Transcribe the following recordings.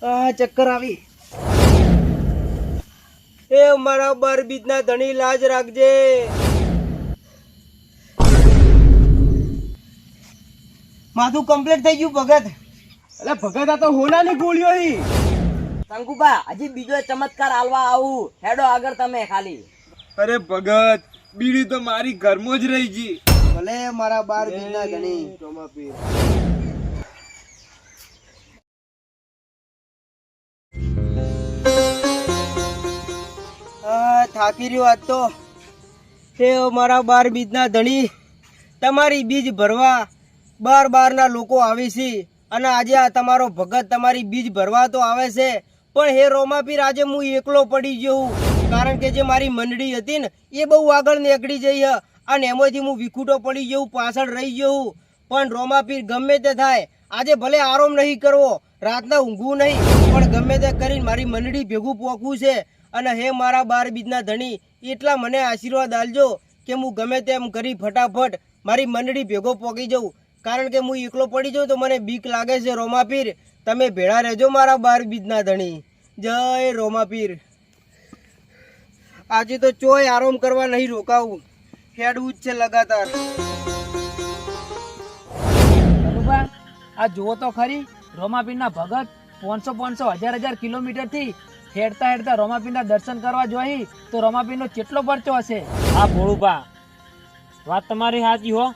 ચક્કર આવી. એ મારા 12 બીજના ધણી લાજ રાખજે. માથું કમ્પ્લીટ થઈ ગયું ભગત. એટલે ભગત આ તો હોનાની ગોળીઓ હી. શંકુબા હજી બીજો ચમત્કાર આલવા આવું હેડો આગળ તમે ખાલી. અરે ભગત બીડી તો મારી ઘરમાં જ રહી ગઈ. ભલે મારા 12 બીજના ધણી રોમાપીર. થાકી રહ્યો આજ તો. હે મારા 12 બીજના ધણી, તમારી બીજ ભરવા બાર ના લોકો આવે છે અને આજે આ તમારો ભગત તમારી બીજ ભરવા તો આવે છે, પણ હે રોમાપીર આજે હું એકલો પડી ગયો હું. કારણ કે જે મારી મંડળી હતી ને એ બહુ આગળ નીકળી જઈ હ અને એમાંથી હું વિખૂટો પડી ગયો, પાછળ રહી ગયો. પણ રોમાપીર ગમે તે થાય આજે ભલે આરામ નહીં કરવો, રાતના ઊંઘવું નહીં, પણ ગમે તે કરીને મારી મંડળી ભેગું પોકવું છે. અને હે મારા 12 બીજના ધણી, એટલા મને આશીર્વાદ આલજો કે હું ગમે તેમ કરી ફટાફટ મારી મંડળી ભેગો પોકી જાઉં. કારણ કે હું એકલો પડી જાઉં તો મને બીક લાગે છે. રોમાપીર તમે ભેળા રહેજો મારા 12 બીજના ધણી. જય રોમાપીર. આજે તો ચોય આરામ કરવા નહીં રોકાવું, હેડવું જ છે લગાતાર. આ જુઓ તો ખરી, રોમાપીરના ભગત 500 1000 કિલોમીટર થી હેડતા હેડતા રોમાપીરના દર્શન કરવા જોઈ તો રોમાપીરનો કેટલો પરચો હશે. હા ભોળુભા, વાત તમારી સાચી હો.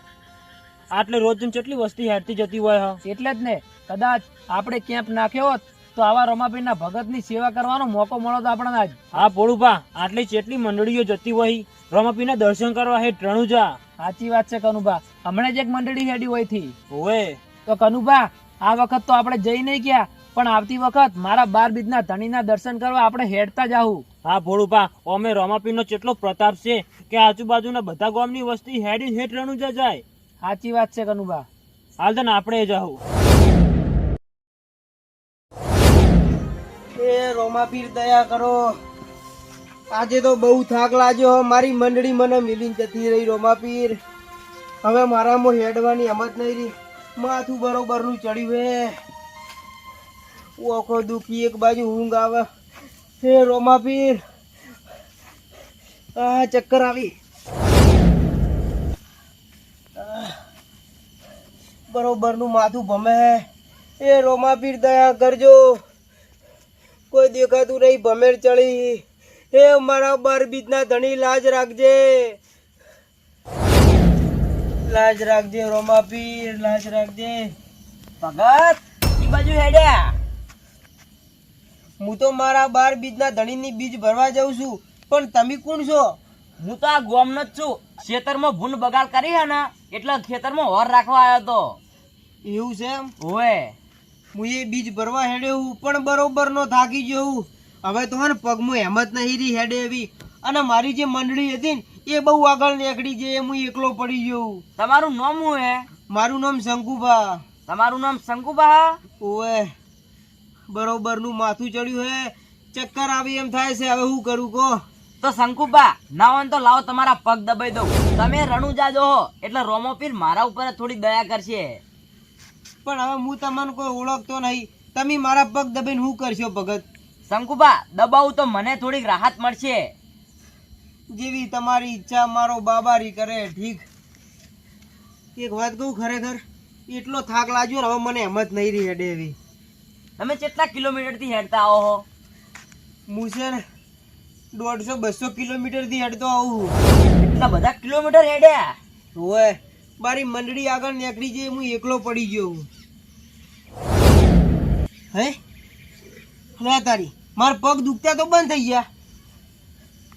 આટલે રોજ કેટલી વસ્તી હેડતી જતી હોય હો. એટલે જ ને, કદાચ આપણે કેમ્પ નાખ્યો હોત તો આવા રોમાપીરના ભગતની સેવા કરવાનો મોકો મળો તો આપણને આજ. હા ભોળુભા, આટલી કેટલી મંડળીઓ જતી હોય રોમાપીરના દર્શન કરવા હે રણુજા. સાચી વાત છે કનુભા, હમણાં જ એક મંડળી હેડી હોય થી. હોવે તો કનુભા આ વખત તો આપણે જઈ નહીં ગયા, પણ આવતી વખત મારા 12 બીજના ધણીના દર્શન કરવા આપણે હેડતા જ આવું. હા ભોળુભા, અમે રોમાપીરનો કેટલો પ્રતાપ છે કે આજુબાજુના બધા ગામની વસ્તી હેડી હેઠ રણુજા જાય. સાચી વાત છે કનુભા. હાલ તો આપણે જાઉં. એ રોમાપીર દયા કરો, આજે તો બહુ થાક લાગ્યો. મારી મંડળી મને મિલીને જતી રહી. રોમાપીર હવે મારામાં હેડવાની હિંમત નહીં રહી. માથું બરોબરનું ચડ્યું હે, ઓખો દુખી, એક બાજુ ઊંઘ આવે. હે રોમાપીર ચક્કર આવી. બરોબરનું માથું ભમે. એ રોમાપીર દયા કરજો, કોઈ દેખાતું નહીં, ભમેર ચડી. હે મારા 12 બીજના ધણી લાજ રાખજે. લાજ રાખજે રોમાપીર, લાજ રાખજે. ભગત ઈ બાજુ હેડ્યા. હું તો મારા 12 બીજના ધણીની બીજ ભરવા જાઉં છું, પણ તમે કોણ છો? હું તો આ ગામનો જ છું. ખેતરમાં ભૂન બગાડ કરી હે ને એટલે ખેતરમાં હોર રાખવા આવ્યો તો. એવું છે એમ? ઓએ હું એ બીજ ભરવા હેડ્યો પણ બરોબર નો થાકી ગયો. હવે તો ને પગમાં હેમત નહીં રહી હેડે એવી. અને મારી જે મંડળી હતી ને એ બહુ આગળ નીકળી ગઈ, હું એકલો પડી ગયો. તમારું નામ શું હે? મારું નામ શંકુભા. તમારું નામ શંકુબા? ઓએ બરોબરનું માથું ચડ્યું હે, ચક્કર આવી એમ થાય છે. હવે શું કરું કહો? તો શંકુબા ના હોય તો લાવો તમારા પગ દબાઈ દઉં. તમે રણુજા જો એટલે રોમાપીર મારા ઉપર થોડી દયા કરશે. પણ હવે હું તમને કોઈ ઓળખતો નહીં, તમે મારા પગ દબાઈને શું કરશો ભગત? શંકુબા દબાવું તો મને થોડીક રાહત મળશે. જેવી તમારી ઈચ્છા, મારો બાબારી કરે. ઠીક. એક વાત કહું, ખરેખર એટલો થાક લાગ્યો ને હવે મને હિંમત નહીં રહી હેડે એવી. તમે કેટલા કિલોમીટર થી હેડતા આવો છો? હું છે ને 150-200 કિલોમીટર થી હેડતો આવું. એટલા બધા કિલોમીટર હેડ્યા? હોય મારી મંડળી આગળ નીકળી જઈ, હું એકલો પડી ગયો. હે લે તારી, મારા પગ દુખતા તો બંધ થઈ ગયા,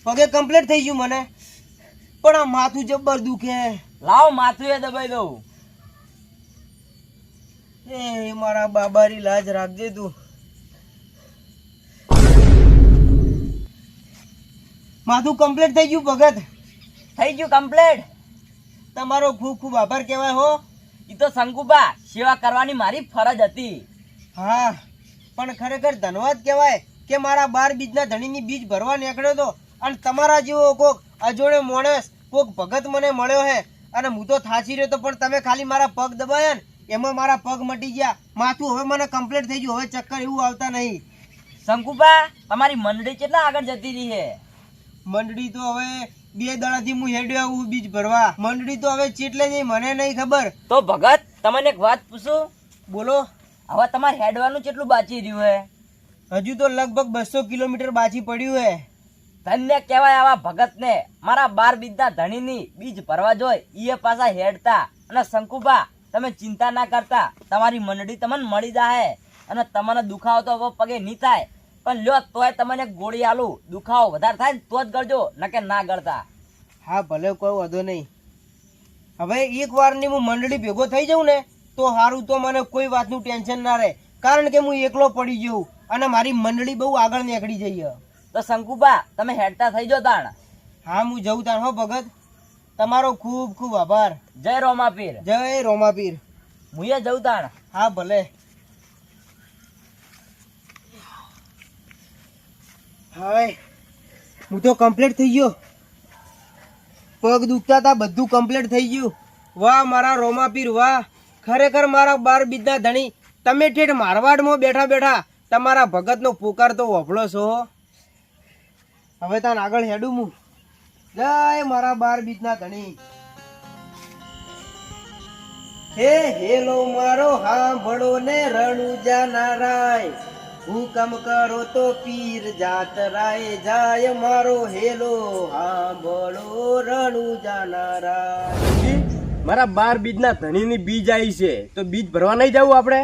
પગે કમ્પ્લીટ થઈ ગયું મને, પણ આ માથું જબ્બર દુખે. લાવો માથું એ દબાઈ દઉં. એ મારા બાબારી લાજ રાખજે તું. માથું કમ્પ્લીટ થઈ ગયું ભગત. થઈ ગયું કમ્પ્લીટ? તમારો ખૂબ ખૂબ આભાર કહેવાય હો. ઈ તો શંકુબા સેવા કરવાની મારી ફરજ હતી. હા પણ ખરેખર ધન્યવાદ કહેવાય કે મારા 12 બીજના ધણીની બીજ ભરવા નીકળ્યો તો અને તમારા જેવો કોક અજોડે માણસ, કોક ભગત મને મળ્યો હે. અને હું તો થાચી રહ્યો તો પણ તમે ખાલી મારા પગ દબાયા ને એમાં મારા પગ મટી ગયા. માથું હવે મને કમ્પ્લીટ થઈ ગયું, હવે ચક્કર એવું આવતા નહીં. શંકુબા તમારી મંડળી કેટલા આગળ જતી રહી છે? મંડળી તો હવે 2 દાડાથી હું હેડ્યો આવું બીજ ભરવા. મંડળી તો હવે ચેટલે જઈ મને નહીં ખબર. તો ભગત તમને એક વાત પૂછું, બોલો. હવે તમારે હેડવાનું કેટલું બાકી રહ્યું હે? હજુ તો લગભગ 200 કિલોમીટર બાકી પડ્યું હે. ધન્ય કહેવાય આવા ભગતને. મારા 12 બીજના ધણીની બીજ ભરવા જોઈ ઈએ પાછા હેડતા. અને શંકુબા તમે ચિંતા ના કરતા, તમારી મંડળી તમને મળી જાય અને તમને દુખાવો તો હવે પગે નહીં થાય, પણ લ્યો તોય તમને ગોળી આલું, દુખાવો વધારે થાય ને તો જ ગળજો, નકે ના ગળતા. હા ભલે, કોઈ વાંધો નહીં. હવે એક વારની હું મંડળી ભેગો થઈ જાઉં ને તો સારું, તો મને કોઈ વાતનું ટેન્શન ના રહે, કારણ કે હું એકલો પડી જાઉં અને મારી મંડળી બહુ આગળ નીકળી જઈએ. તો શંકુબા તમે હેડતા થઈ જો તાણ. હા હું જઉં તાણ. હો ભગત, તમારો ખૂબ ખૂબ આભાર. જય રોમાપીર. જય રોમાપીર. મુએ જઉં તાણ. હા ભલે. હવે હું તો કમ્પ્લીટ થઈ ગયો. પગ દુખતા હતા, બધું કમ્પ્લીટ થઈ ગયું. વાહ મારા રોમાપીર વાહ, ખરેખર મારા 12 બીજના ધણી. તમે ઠેઠ મારવાડમાં બેઠા બેઠા તમારા ભગતનો પોકાર તો વફળો છો. હવે તાન આગળ હેડું હું. જય મારા 12 બીજના ધણી. હે હેલો મારો હાંભળો ને રણુજા નારાય, હુકમ કરો તો પીર જાત રાય જાય. મારો હેલો હાંભળો રણુજા નારાય. મારા 12 બીજના ધણીની બીજ આવી છે, તો બીજ ભરવા નહીં જવું આપણે?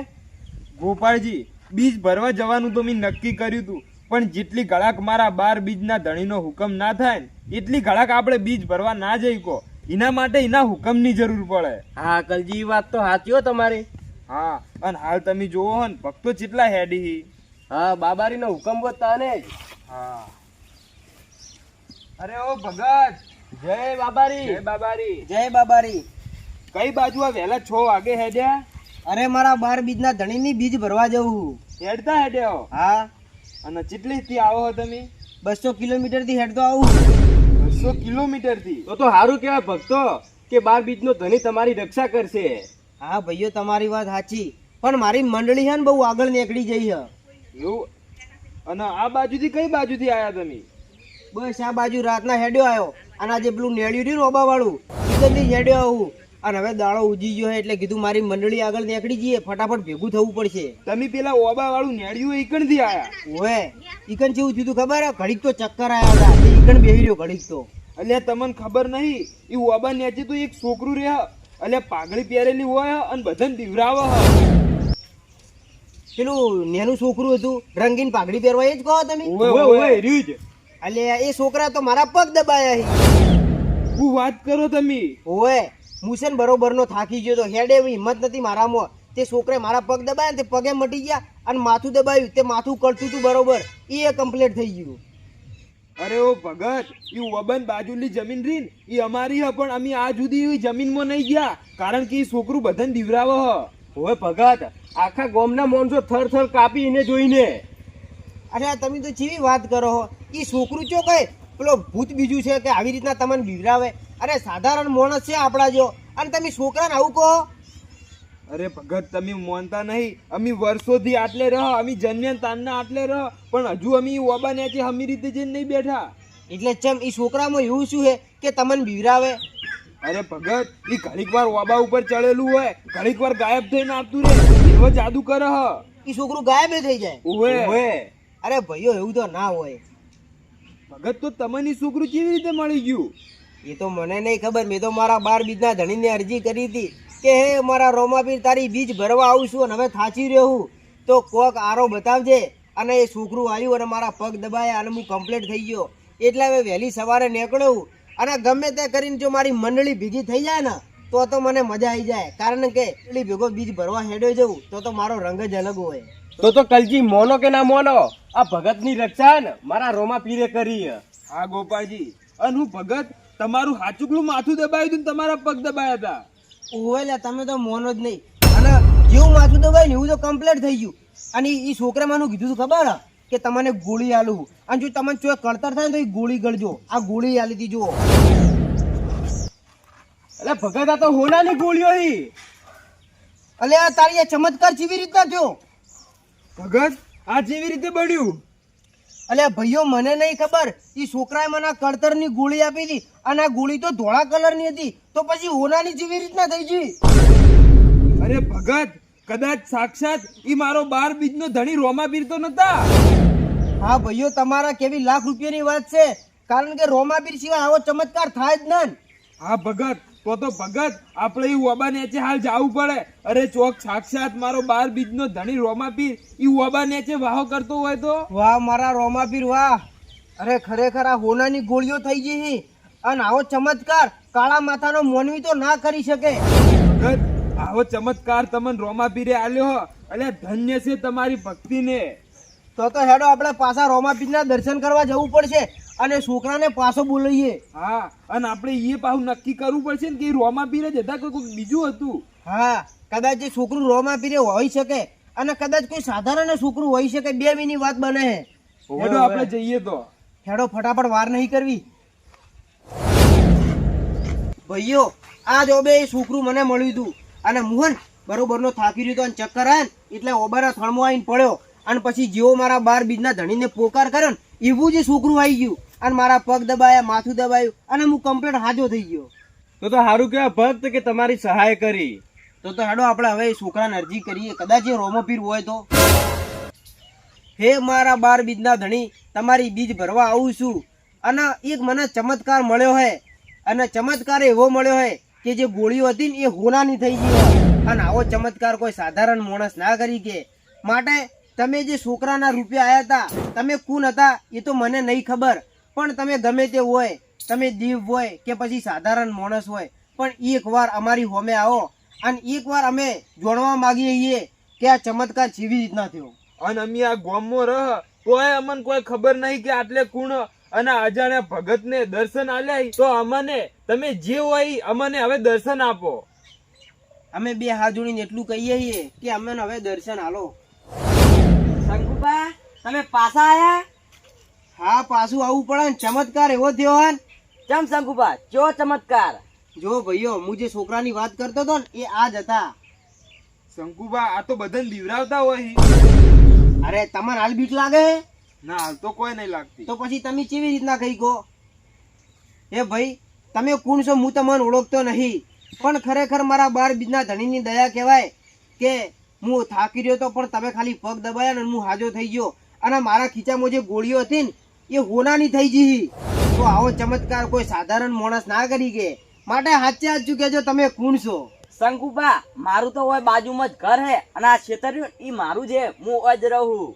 ગોપાળજી, બીજ ભરવા જવાનું તો મેં નક્કી કર્યું હતું, પણ જેટલી ઘડાક મારા 12 બીજના ધણીનો હુકમ ના થાય ને એટલી ઘડાક આપણે બીજ ભરવા ના જઈ કો. એના માટે એના હુકમની જરૂર પડે. હા અકલજી, વાત તો સાચી હો તમારી. હા, અને હાલ તમે જોવો હો ને ભક્તો કેટલા હેડી. હા, બાબારીનો હુકમ બતાને જ. હા. અરે ઓ ભગત, જય બાબારી. જય બાબારી. જય બાબારી. કઈ બાજુ આ વહેલા 6 વાગે હેડ્યા? અરે મારા 12 બીજના ધણીની બીજ ભરવા જવું. હેડતા હેડ્યા? હા. અને કેટલી થી આવો છો તમે? 200 કિલોમીટર થી હેડતો આવું. 200 કિલોમીટર થી? તો સારું કહેવાય ભક્તો કે 12 બીજનો ધણી તમારી રક્ષા કરશે. હા ભાઈઓ, તમારી વાત સાચી, પણ મારી મંડળી છે ને બહુ આગળ નીકળી જઈ છે. એવું? અને આ બાજુથી કઈ બાજુથી આયા તમે? બસ આ બાજુ રાતના હેડ્યો આવ્યો, અને આજે પેલું નેળ્યું રહ્યું ઓબા વાળું ઈકનથી હેડ્યો આવું. અને હવે દાડો ઉજી ગયો એટલે કીધું મારી મંડળી આગળ નીકળી જઈએ, ફટાફટ ભેગું થવું પડશે. તમે પેલા ઓબા વાળું નેડિયું ઈકણ થી આયા? ઓએ ઈકન જેવું થયું ખબર હે? ઘડીક તો ચક્કર આવ્યા હતા, ઈકન બેહી રહ્યો ઘડીક તો. અલ્યા તમને ખબર નહીં, એ ઓબા નેચે તો એક છોકરું રહે, અલ્યા પાઘડી પહેરેલી હોય અને બધાને દીવરાવે. પેલું નેનું છોકરું હતું રંગીન પાઘડી પહેરવા, એ જ કહો તમે? ઓય રહ્યું જ. અલ્યા એ છોકરા તો મારા પગ દબાયા. શું વાત કરો તમે? ઓએ મુસેન બરોબર નો થાકી ગયો તો, હેડે એવી હિંમત નથી મારામાં. તે છોકરે મારા પગ દબાયા તે પગે મટી ગયા, અને માથું દબાયું તે માથું કરતું તું બરોબર, એ કમ્પ્લીટ થઈ ગયું. અરે ઓ ભગત, એ ઓબન બાજુની જમીન રહી ને એ અમારી હ, પણ અમે આ સુધી એવી જમીનમાં નહીં ગયા, કારણ કે એ છોકરું બધાને દીવરાવે હ. ઓય ભગત, આખા ગામના માણસો થર થર કાપી એને જોઈને. અરે તમે તો ચીવી વાત કરો હો, એ છોકરું ચો કઈ પેલો ભૂત બીજું છે કે આવી રીતના તમને બીવરાવે? અરે સાધારણ માણસ છે આપણા જો, અને તમે છોકરાને આવું કહો? અરે ભગત, તમે માનતા નહીં, અમે વર્ષોથી આટલે રહ, અમે જન્મ્યા તાનના આટલે રહ, પણ હજુ અમે ઓબા નેચે હમી રીતે જઈને નહીં બેઠા. એટલે ચમ એ છોકરામાં એવું શું છે કે તમને બીવરાવે? અરે ભગત, એ ઘડીક વાર ઓબા ઉપર ચડેલું હોય, ઘડીક વાર ગાયબ થઈને આવતું રે, એવો જાદુ કરે હ. એ છોકરું ગાયબ થઈ જાય? ઓવે. અરે ભાઈઓ એવું તો ના હોય. ભગત, તો તમને છોકરું કેવી રીતે મળી ગયું? એ તો મને નહીં ખબર, મેં તો મારા 12 બીજના ધણીને અરજી કરી હતી કે હે મારા રોમાપીર તારી બીજ ભરવા આવું છું, અને હવે થાચી રહ્યો હું, તો કોક આરો બતાવજે. અને એ છોકરું આવ્યું અને મારા પગ દબાયા અને હું કમ્પ્લીટ થઈ ગયો. એટલે હવે વહેલી સવારે નીકળ્યું, અને ગમે તે કરીને જો મારી મંડળી ભેગી થઈ જાય ને તો મને મજા આવી જાય, કારણ કે એટલી ભેગો બીજ ભરવા હેડ્યો જવું તો મારો રંગ જ અલગ હોય. તો કલજી મોનો કે ના મોનો, આ ભગતની રક્ષા ને મારા રોમા પીરે કરી. હા ગોપાલજી, અને હું ભગત તમારું હાચુકલું માથું દબાવ્યું હતું ને તમારા પગ દબાયા હતા. ઓલે તમે તો મોનો જ નહીં, અને જેવું માથું દબાયું ને એવું તો કમ્પ્લીટ થઈ ગયું. અને એ છોકરા માનું કીધું તું ખબર કે તમને ગોળી આલું, અને જો તમને ચોય કળતર થાય ને તો એ ગોળી ગળજો. આ ગોળી આલી હતી જુઓ. એટલે ભગત આ તો હોનાની ગોળીઓ હી. અલે આ તારી આ ચમત્કાર કેવી રીતના થયો? ભગત આ જેવી રીતે બન્યું? અલે ભાઈઓ મને નહીં ખબર, એ છોકરાએ મને કળતરની ગોળી આપી હતી અને આ ગોળી તો ધોળા કલરની હતી, તો પછી હોનાની જેવી રીતના થઈ ગઈ? અરે ભગત, કદાચ સાક્ષાત ઈ મારો 12 બીજનો ધણી રોમાપીર તો નતા? હા ભાઈઓ, તમારા કેવી લાખ રૂપિયાની વાત છે, કારણ કે રોમાપીર સિવાય આવો ચમત્કાર થાય જ નહીં. હા ભગત, તો ભગત આપણે ઈ ઓબા નેચે હાલ જાવું પડે. અરે ચોક સાક્ષાત મારો 12 બીજનો ધણી રોમાપીર ઈ ઓબા નેચે વાહો કરતો હોય તો? વાહ મારા રોમાપીર વાહ! અરે ખરેખર આ હોનાની ગોળીઓ થઈ ગઈ છે, અને આવો ચમત્કાર કાળા માથાનો મોનવી તો ના કરી શકે. ભગત આવો ચમત્કાર તમને રોમાપીરે આલ્યો હો, અલ્યા ધન્ય છે તમારી ભક્તિને. તો હેડો આપણે પાછા રોમાપીરના દર્શન કરવા જવું પડશે અને છોકરાને પાછો બોલાવીએ. હા, અને આપણે એ પાછું નક્કી કરવું પડશે ને કે ઈ રોમાપીર જ હતા કે કોઈ બીજું હતું. હા, કદાચ એ છોકરું રોમાપીરે હોઈ શકે અને કદાચ કોઈ સાધારણ છોકરું હોઈ શકે, બે મીની વાત બને. હેડો આપણે જઈએ તો. હેડો ફટાફટ વાર નહીં કરવી. ભાઈઓ, આ જોબે એ છોકરું મને મળ્યું હતું અને મોહન બરોબરનો થાકી રહ્યો હતો અને ચક્કર આવ્યા ને એટલે ઓબાના થળમાં આવીને પડ્યો, અને પછી જેવો મારા 12 બીજના ધણીને પોકાર કર્યો ને એવું જ છોકરું આવી ગયું અને મારા પગ દબાયા, માથું દબાયું અને હું કમ્પ્લીટ હાજો થઈ ગયો. તો સારું કહેવાય ભક્ત કે તમારી સહાય કરી. તો હેડો આપણે હવે એ છોકરાને અરજી કરીએ, કદાચ એ રોમોપીર હોય તો. હે મારા 12 બીજના ધણી, તમારી બીજ ભરવા આવું છું અને એક મને ચમત્કાર મળ્યો હે, અને ચમત્કાર એવો મળ્યો હે કે જે ગોળીઓ હતી ને એ હોનાની થઈ ગઈ હોય, અને આવો ચમત્કાર કોઈ સાધારણ માણસ ના કરી કે. માટે તમે જે છોકરાના રૂપિયા આયા હતા, તમે કોણ હતા એ તો મને નહીં ખબર, પણ તમે ગમે તે હોય, તમે દીવ હોય કે પછી સાધારણ માણસ હોય, પણ એકવાર અમારી હોમે આવો અને એકવાર અમે જાણવા માંગીએ છીએ કે આ ચમત્કાર કેવી રીતના થયો. અને અમે આ ગામમાં રહ તોય અમને કોઈ ખબર નહીં કે આટલે કુણ અને અજાણ્યા ભગતને દર્શન આલ્યા, તો અમને તમે જે હોય અમને હવે દર્શન આપો. અમે બે હાથ જોડીને એટલું કહીએ છીએ કે અમને હવે દર્શન આલો. શંકુબા, તમે પાછા આયા? હા, પાછું આવવું પડે ને, ચમત્કાર એવો થયો હે. ચમ શંકુબા, ચો ચમત્કાર? જો ભાઈઓ, હું જે છોકરાની વાત કરતો હતો ને એ આ જ હતા. શંકુબા, આ તો બધાને બીવરાવતા હોય. અરે તમને હાલ બીક લાગે? ના, હાલ તો કોઈ નહીં લાગતી. તો પછી તમે કેવી રીતના કહી ગો? એ ભાઈ, તમે કોણ છો હું તમને ઓળખતો નહીં, પણ ખરેખર મારા 12 બીજના ધણીની દયા કહેવાય કે હું થાકી રહ્યો તો પણ તમે ખાલી પગ દબાયા ને હું હાજો થઈ ગયો, અને મારા ખીચામાં જે ગોળીઓ હતી ને એ હોનાની થઈ ગઈ. તો આવો ચમત્કાર કોઈ સાધારણ માણસ ના કરી કે. માટે સાચે સાચું કહેજો, તમે કોણ છો? શંકુબા, મારું તો હોય બાજુમાં જ ઘર હે, અને આ ખેતર ઈ મારું છે, હું જ રહું.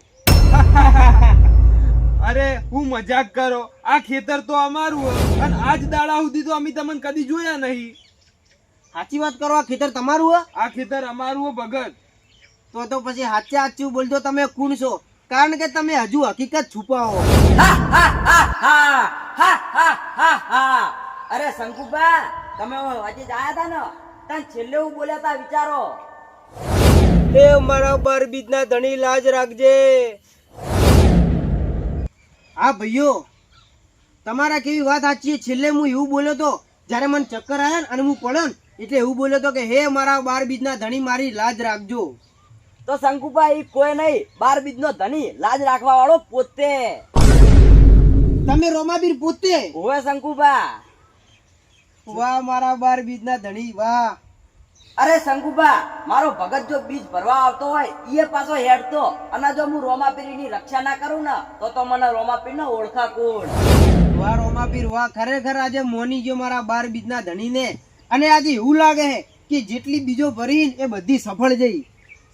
અરે હું મજાક કરો, આ ખેતર તો અમારું હોય અને આજ દાડા સુધી તો અમે તમને કદી જોયા નહીં. સાચી વાત કરો, આ ખેતર તમારું હે? આ ખેતર અમારું હોય ભગત. તો પછી સાચે સાચું બોલજો, તમે કોણ છો? કારણ કે તમે હજુ હકીકત છુપાવો. અરે શંકુબા, તમે હજી જ આયા તા ને, ત્યાં છેલ્લે હું બોલ્યા તા વિચારો. એ મારા 12 બીજના ધણી લાજ રાખજે. હા ભાઈઓ, તમારા કેવી વાત સાચી. છેલ્લે હું એવું બોલ્યો તો જયારે મને ચક્કર આવ્યા ને અને હું પડ્યો ને એટલે એવું બોલ્યો તો કે હે મારા 12 બીજના ધણી મારી લાજ રાખજો. તો શંકુબા, ઈ કોઈ નહીં, 12 બીજનો ધણી લાજ રાખવા વાળો પોતે. તમે રોમાબીર પોતે? ઓવે શંકુબા. વાહ મારા 12 બીજના ધણી વાહ. અરે શંકુબા, મારો ભગત જો બીજ ભરવા આવતો હોય એ પાછો હેડતો, અને જો હું રોમાપીરની રક્ષા ના કરું ને તો મને રોમાપીર ને ઓળખા કોણ? વાહ રોમાપીર વાહ, ખરેખર આજે મોની ગયો મારા 12 બીજના ધણીને, અને આજે એવું લાગે છે કે જેટલી બીજો ભરી એ બધી સફળ જઈ.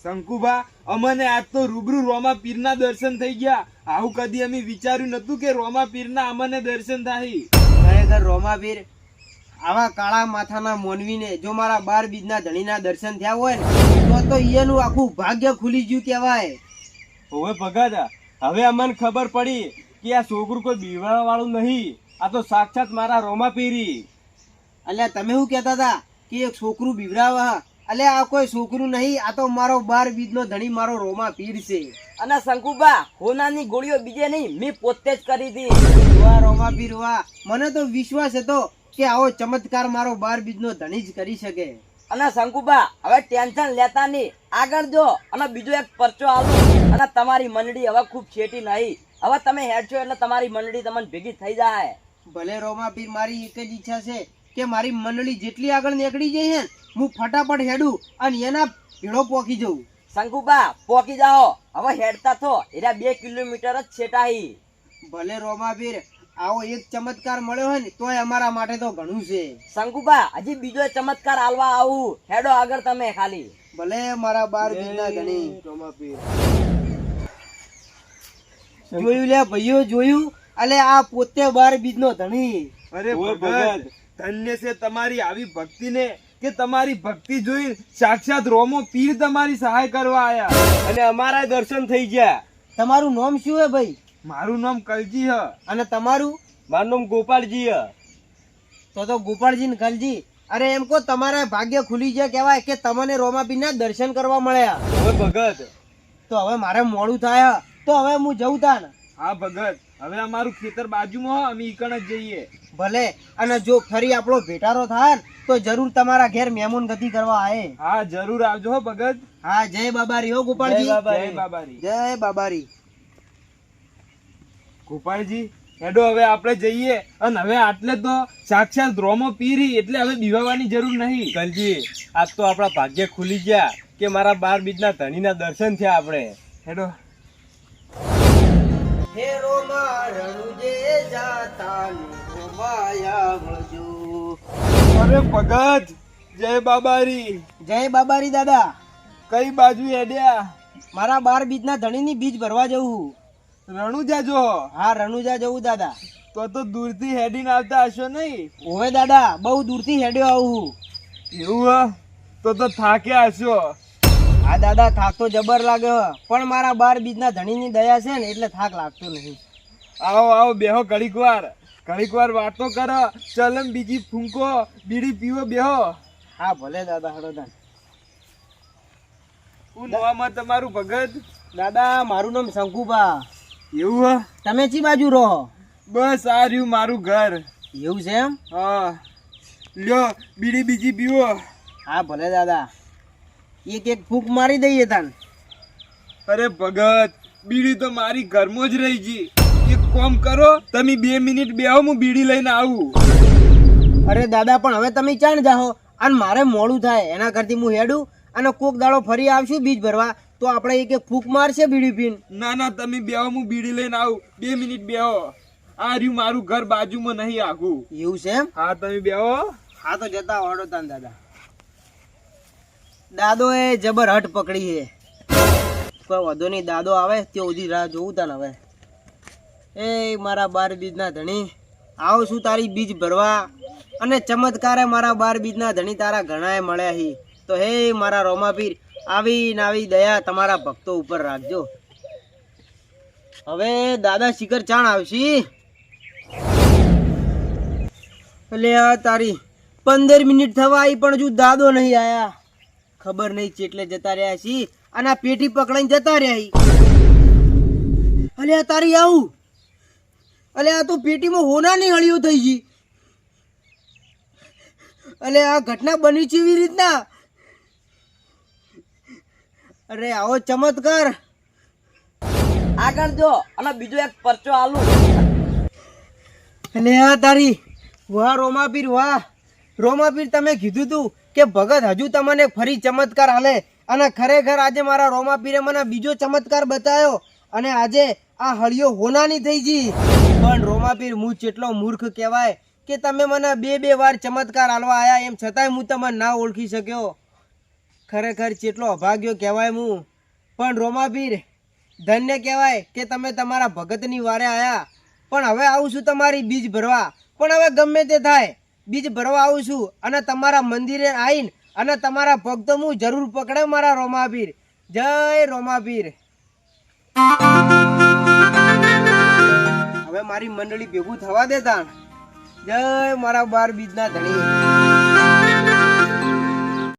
શંકુબા, અમને આજ તો રૂબરૂ રોમાપીરના દર્શન થઈ ગયા. આવું કદી અમે વિચાર્યું નતું કે રોમાપીરના અમને દર્શન થાય. ખરેખર રોમાપીર, આવા કાળા માથાના મોનવીને જો મારા 12 બીજના ધણીના દર્શન થયા હોય ને તો એનું આખું ભાગ્ય ખુલી ગયું કહેવાય. હવે ભગત, હવે અમને ખબર પડી કે આ છોકરું કોઈ બીવડા વાળું નહીં, આ તો સાક્ષાત મારા રોમાપીરી. અલ્યા તમે શું કહેતા હતા કે એક છોકરું બીવરાવા? અલ્યા આ કોઈ છોકરું નહીં, આ તો મારો 12 બીજનો ધણી મારો રોમાપીર છે. અને શંકુબા, હોનાની ગોળીઓ બીજે નહીં, મેં પોતે જ કરી હતી. વાહ રોમાપીર વાહ, મને તો વિશ્વાસ હતો કે આવો ચમત્કાર મારો 12 બીજનો ધણી જ કરી શકે. અને શંકુબા હવે ટેન્શન લેતા નહીં, આગળ જો અને બીજો એક પરચો આલો અને તમારી મંડળી હવે ખૂબ છેટી નહીં. હવે તમે હેડશો એટલે તમારી મંડળી તમને ભેગી થઈ જાય. ભલે રોમાપીર, મારી એક જ ઈચ્છા છે કે મારી મંડળી જેટલી આગળ નીકળી જઈ છે ને, હું ફટાફટ હેડું અને એના ભેળો પોકી જઉં. શંકુબા પોકી જાઓ, હવે હેડતા થો, એરા 2 કિલોમીટર જ છેટાઈ. ભલે રોમાપીર, આવો એક ચમત્કાર મળ્યો હોય ને તોય અમારા માટે તો ઘણું છે. શંકુબા હજી બીજો ચમત્કાર આલવા આવું, હેડો આગળ તમે ખાલી. ભલે મારા 12 બીજના ધણી રોમાપીર. જોયું લે ભાઈઓ, જોયું? અલે આ પોતે 12 બીજનો ધણી. અરે ઓય ભગત, ધન્ય છે તમારી આવી ભક્તિને કે તમારી ભક્તિ જોઈ સાક્ષાત રોમો પીર તમારી સહાય કરવા આયા. અને અમારા દર્શન થઈ ગયા. તમારું નામ શું હે ભાઈ? મારું નામ કલજી હ. અને તમારું? મારું નામ ગોપાલજી હે. તો ગોપાળજી ને ખલજી. અરે એમ કહો તમારા ભાગ્ય ખુલી જાય કહેવાય કે તમને રોમાપીરના દર્શન કરવા મળ્યા. ઓય ભગત, તો હવે મારે મોડું થાય, તો હવે હું જઉં તા ને. હા ભગત, હવે અમારું ખેતર બાજુમાં હ, અમે ઈકણ જ જઈએ. ભલે, અને જો ફરી આપણો ભેટારો થાય ને તો જરૂર તમારા ઘેર મહેમાન ગતિ કરવા આયે. હા જરૂર આવજો હો ભગત. હા, જય બાબારી હો ગોપાળજી. જય બાબારી. જય બાબારી. જય બાબારી. ગોપાલજી હેડો હવે આપણે જઈએ, અને હવે આટલે તો સાક્ષાત રોમો પીરી એટલે હવે બીવાવાની જરૂર નહીં. કલજી, આજ તો આપણા ભાગ્ય ખુલી ગયા કે મારા 12 બીજના ધણીના દર્શન થયા. આપણે હેડો. હે રોમા રણુજે જાતા રોમાયા વળજો. અરે ભગત, જય બાબારી. જય બાબારી દાદા. કઈ બાજુ હેડ્યા? મારા 12 બીજના ધણીની બીજ ભરવા જવું. રણુ જાજો. હા, રણુજા જવું દાદા. તો દૂરથી હેડીને આવતા હશો નહીં? ઓવે દાદા, બહુ દૂરથી હેડ્યો આવું. એવું હ? તો થાક્યા હશો. હા દાદા, થાક તો જબર લાગે હે, પણ મારા 12 બીજના ધણીની દયા છે ને એટલે થાક લાગતો નહીં. આવો આવો, બેહો ઘડીક વાર વાતો કરો. ચલમ બીજી ફૂંકો બીડી પીવો, બેહો. હા ભલે દાદા, હળોદાન. શું નામ તમારું ભગત? દાદા, મારું નામ શંકુબા. એવું હ? તમે ચી બાજુ રહો? બસ આ રહ્યું મારું ઘર. એવું છે એમ? હા, લ્યો બીડી બીજી પીવો. હા ભલે દાદા, એક ફૂંક મારી દઈએ તાન. અરે ભગત, બીડી તો મારી ઘરમાં જ રહી ગઈ. એક કામ કરો, તમે 2 મિનિટ બેહો, હું બીડી લઈને આવું. અરે દાદા, પણ હવે તમે ચાણ જાઓ અને મારે મોડું થાય, એના કરતી હું હેડું અને કોક દાડો ફરી આવશું બીજ ભરવા તો આપણે એક ફૂંક મારશે બીડી પીન. ના ના, તમે બેહો, હું બીડી લઈને આવું. 2 મિનિટ બેહો. આ રહ્યું મારું ઘર બાજુમાં નહીં આખું. એવું છે એમ? હા તમે બેહો. હા તો જતા વાળો તાન દાદા. દાદો એ જબર હટ પકડી છે. કોઈ વધો નહીં, દાદો આવે તે સુધી રાહ જોવું તાન. હવે એ મારા 12 બીજના ધણી, આવું છું તારી બીજ ભરવા, અને ચમત્કારે મારા 12 બીજના ધણી તારા ઘણાએ મળ્યા હી. તો હે મારા રોમાપીર, આવી ને આવી દયા તમારા ભક્તો ઉપર રાખજો. હવે દાદા શિખર ચાણ આવશી. એટલે આ તારી 15 મિનિટ થવા આવી પણ હજુ દાદો નહીં આયા. ખબર નહીં ચેટલે જતા રહ્યા છી, અને આ પેટી પકડાઈને જતા રહ્યા. અલે આ તારી આવું, અલે આ તો પેટીમાં હોનાની હળીઓ થઈ ગઈ. અલે આ ઘટના બની છે એવી રીતના. અરે આવો ચમત્કાર. આગળ જો અને બીજો એક પરચો આલું. અલે આ તારી, વાહ રોમાપીર વાહ. રોમાપીર, તમે કીધું તું કે ભગત હજુ તમને ફરી ચમત્કાર આલે, અને ખરેખર આજે મારા રોમાપીરે મને બીજો ચમત્કાર બતાવ્યો, અને આજે આ હળીઓ હોનાની થઈ ગઈ. પણ રોમાપીર, હું કેટલો મૂર્ખ કહેવાય કે તમે મને 2 વાર ચમત્કાર આલવા આયા, એમ છતાંય હું તમને ના ઓળખી શક્યો. ખરેખર કેટલો અભાગ્યો કહેવાય હું. પણ રોમાપીર, ધન્ય કહેવાય કે તમે તમારા ભગતની વારે આયા. પણ હવે આવું છું તમારી બીજ ભરવા. પણ હવે ગમે તે થાય, બીજ ભરવા આવું છું, અને તમારા મંદિરે આવીને અને તમારા પગ તો હું જરૂર પકડે મારા રોમાપીર. જય રોમાપીર. હવે મારી મંડળી ભેગું થવા દેતા. જય મારા 12 બીજના ધણી.